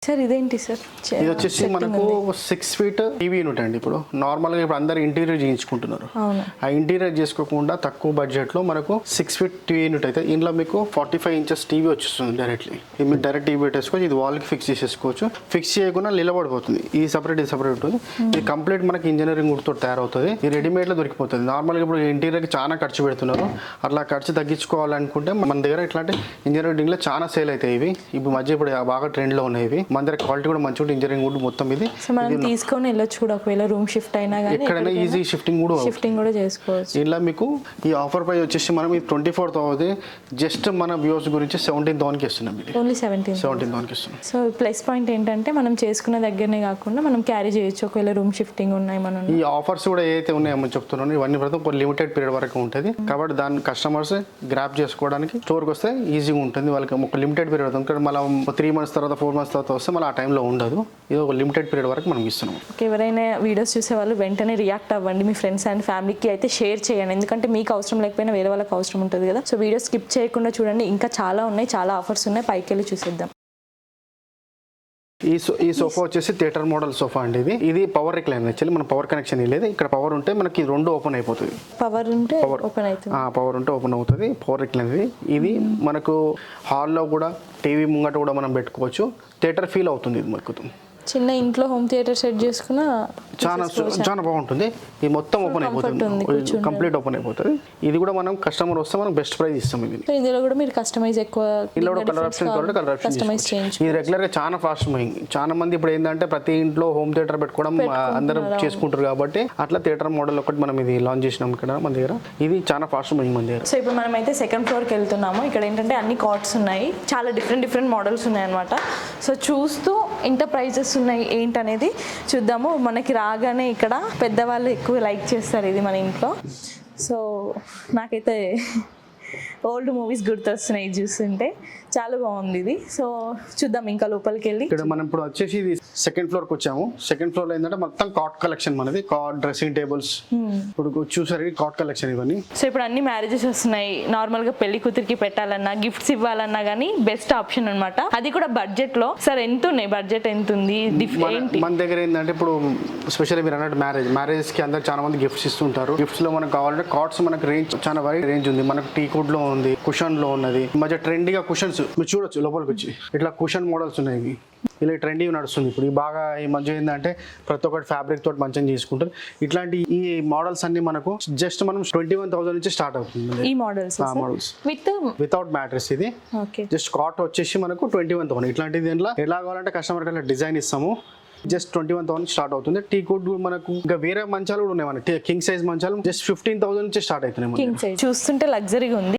Sir ఇదేంటి sir? ఇది వచ్చేసి మనకు 6 ఫీట్ టీవీ యూనిట్ అండి. ఇప్పుడు నార్మల్గా ఇప్పుడు అందరు ఇంటీరియర్ చేయించుకుంటున్నారు. ఆ ఇంటీరియర్ చేసుకోకుండా తక్కువ బడ్జెట్లో మనకు 6 ఫీట్ టీవీ యూనిట్ అయితే ఇందులో మీకు 45 ఇంచెస్ టీవీ వచ్చేస్తుంది డైరెక్ట్లీ. ఇది మీరు డైరెక్ట్ టీవీ పెట్టేసుకోవచ్చు. ఇది వాల్కి ఫిక్స్ చేసేసుకోవచ్చు. ఫిక్స్ చేయకుండా నిలబడిపోతుంది. ఈ సపరేట్ ఉంటుంది. ఇది కంప్లీట్ మనకి ఇంజనీరింగ్ వుడ్తో తయారవుతుంది. ఇది రెడీమేడ్లో దొరికిపోతుంది. నార్మల్గా ఇప్పుడు ఇంటీరియర్కి చాలా ఖర్చు పెడుతున్నారు. అట్లా ఖర్చు తగ్గించుకోవాలనుకుంటే మన దగ్గర ఇట్లాంటి ఇంజనీరింగ్లో చాలా సేల్ అవుతాయి. ఇవి ఇప్పుడు మధ్య ఇప్పుడు బాగా ట్రెండ్లో ఉన్నాయి. ఇవి మన దగ్గర క్వాలిటీ కూడా మంచిగా ఇంజనీరింగ్ వుడ్ మొత్తం ఇది మనం తీసుకొని వెళ్ళొచ్చు కూడా. ఒకవేళ రూమ్ షిఫ్ట్ అయినా కానీ ఎక్కడైనా ఈజీ షిఫ్టింగ్ కూడా చేసుకోవచ్చు. ఇలా మీకు ఈ ఆఫర్ ప్రైస్ వచ్చేసి మనం ఈ 24,000 జస్ట్ మన వ్యూస్ గురించి 17,000కి ఇస్తున్నాం. ఇది ఓన్లీ 17,000కి ఇస్తున్నాం. సో ప్లస్ పాయింట్ ఏంటంటే మనం చేసుకున్న దగ్గరనే కాకుండా మనం క్యారీ చేయొచ్చు. ఒకవేళ రూమ్ షిఫ్టింగ్ ఉన్నాయి మనం. ఈ ఆఫర్స్ కూడా ఏదైతే ఉన్నాయో చెప్తున్నాను ఇవన్నీ ప్రతి ఒక లిమిటెడ్ పీరియడ్ వరకు ఉంటుంది. కాబట్టి దాన్ని కస్టమర్స్ గ్రాప్ చేసుకోవడానికి స్టోర్కి వస్తే ఈజీగా ఉంటుంది. వాళ్ళకి ఒక లిమిటెడ్ పీరియడ్ ఉంటుంది. మళ్ళీ 3 months తర్వాత 4 months తర్వాత వస్తే మళ్ళీ ఆ టైంలో ఉండదు. ఇది ఒక లిమిటెడ్ పీరియడ్ వరకు మనం ఇస్తున్నాం. ఎవరైనా వీడియోస్ చూసే వాళ్ళు వెంటనే రియాక్ట్ అవ్వండి. మీ ఫ్రెండ్స్ అండ్ ఫ్యామిలీకి అయితే షేర్ చేయండి. ఎందుకంటే మీకు అవసరం లేకపోయినా వేరే వాళ్ళకి అవసరం ఉంటుంది కదా. సో వీడియో స్కిప్ చేయకుండా చూడండి. ఇంకా చాలా ఉన్నాయి, చాలా ఆఫర్స్ ఉన్నాయి. పైకి వెళ్ళి చూసేద్దాం. ఈ సోఫా వచ్చేసి థియేటర్ మోడల్ సోఫా అండి. ఇది పవర్ రిక్లైన్. యాక్చువల్లీ మన పవర్ కనెక్షన్ లేదు. ఇక్కడ పవర్ ఉంటే మనకి 2 ఓపెన్ అయిపోతుంది. పవర్ ఉంటే ఓపెన్ అవుతుంది. పవర్ రిక్లైన్ ఇది మనకు హాల్లో కూడా టీవీ ముంగట కూడా మనం పెట్టుకోవచ్చు. థియేటర్ ఫీల్ అవుతుంది. ఇది మనకు చిన్న ఇంట్లో హోమ్ థియేటర్ సెట్ చేసుకున్నా చాలా బాగుంటుంది. ఇది మొత్తం ఓపెన్ అయిపోతుంది. కంప్లీట్ ఓపెన్ అయిపోతుంది. ఇది కూడా మనం కస్టమర్ వస్తే మనం బెస్ట్ ప్రైస్ ఇస్తాం. ఇందులో కూడా మీరు కస్టమైజ్ ఎక్కువ కలర్ ఆప్షన్ ఇది రెగ్యులర్ గా చాలా ఫాస్ట్ మూవింగ్. చాలా మంది ఇప్పుడు ఏంటంటే ప్రతి ఇంట్లో హోమ్ థియేటర్ పెట్టుకోవడం అందరూ చేసుకుంటారు. కాబట్టి అట్లా థియేటర్ మోడల్ ఒకటి మనం ఇది లాంచ్ చేసినాం ఇక్కడ మన దగ్గర. ఇది చాలా ఫాస్ట్ మూవింగ్ మన దగ్గర. సో ఇప్పుడు మనం అయితే సెకండ్ ఫ్లోర్ కి వెళ్తున్నాము. ఇక్కడ ఏంటంటే అన్ని కార్ట్స్ ఉన్నాయి. చాలా డిఫరెంట్ మోడల్స్ ఉన్నాయి అనమాట. సో చూస్తూ ఇంత ప్రైజెస్ ఉన్నాయి ఏంటనేది చూద్దాము. మనకి రాగానే ఇక్కడ పెద్దవాళ్ళు ఎక్కువ లైక్ చేస్తారు ఇది మన ఇంట్లో. సో నాకైతే ఓల్డ్ మూవీస్ గుర్తొస్తున్నాయి ఇది చూస్తుంటే. చాలా బాగుంది ఇది. సో చూద్దాం ఇంకా లోపలికి వెళ్ళి. ఇక్కడ మనం ఇప్పుడు వచ్చేసి ఇది సెకండ్ ఫ్లోర్ కి వచ్చాము. సెకండ్ ఫ్లోర్ లో ఏంటంటే మొత్తం కాట్ కలెక్షన్ మనది. కాట్ డ్రెస్సింగ్ టేబుల్స్ ఇప్పుడు చూసారు కాట్ కలెక్షన్ ఇవన్నీ. సో ఇప్పుడు అన్ని మ్యారేజెస్ వస్తున్నాయి. నార్మల్ గా పెళ్లి కూతురికి పెట్టాలన్నా గిఫ్ట్స్ ఇవ్వాలన్నా కానీ బెస్ట్ ఆప్షన్ అనమాట. అది కూడా బడ్జెట్ లో. సార్ ఎంత ఉన్నాయి? బడ్జెట్ ఎంత ఉంది? మన దగ్గర ఏంటంటే ఇప్పుడు స్పెషల్లీ మీరు అన్నట్టు మ్యారేజ్ కి అందరు చాలా మంది గిఫ్ట్స్ ఇస్తుంటారు. గిఫ్ట్స్ లో మనకు కావాలంటే కాట్స్ మనకు రేంజ్ చాలా వైడ్ రేంజ్ ఉంది. మనకు టీ కుడ్ లో ఉంది, కుషన్ లో ఉన్నది. మధ్య ట్రెండీగా కుషన్స్ మీరు చూడొచ్చు. లోపలికి వచ్చి ఇట్లా కుషన్ మోడల్స్ ఉన్నాయి. ఇలా ట్రెండీ నడుస్తుంది ఇప్పుడు. బాగా ఈ మధ్య ఏంటంటే ప్రతి ఒక్కటి ఫ్యాబ్రిక్ తోటి మంచిగా చేసుకుంటారు. ఇట్లాంటి ఈ మోడల్స్ అన్ని మనకు జస్ట్ మనం 21,000 నుంచి స్టార్ట్ అవుతుంది. ఈ మోడల్స్ వితౌట్ మ్యాట్రెస్. ఇది జస్ట్ కాట్ వచ్చేసి మనకు 21,000. ఇట్లాంటిది దీంట్లో ఎలా కావాలంటే కస్టమర్ కి డిజైన్ ఇస్తాము. జస్ట్ 21,000 స్టార్ట్ అవుతుంది. టీ కుడ్ మనకు ఇంకా వేరే మంచాలు కూడా ఉన్నాయి. మన కింగ్ సైజ్ మంచాలు జస్ట్ 15,000 నుంచి స్టార్ట్ అవుతున్నాయి. చూస్తుంటే లగ్జరీగా ఉంది.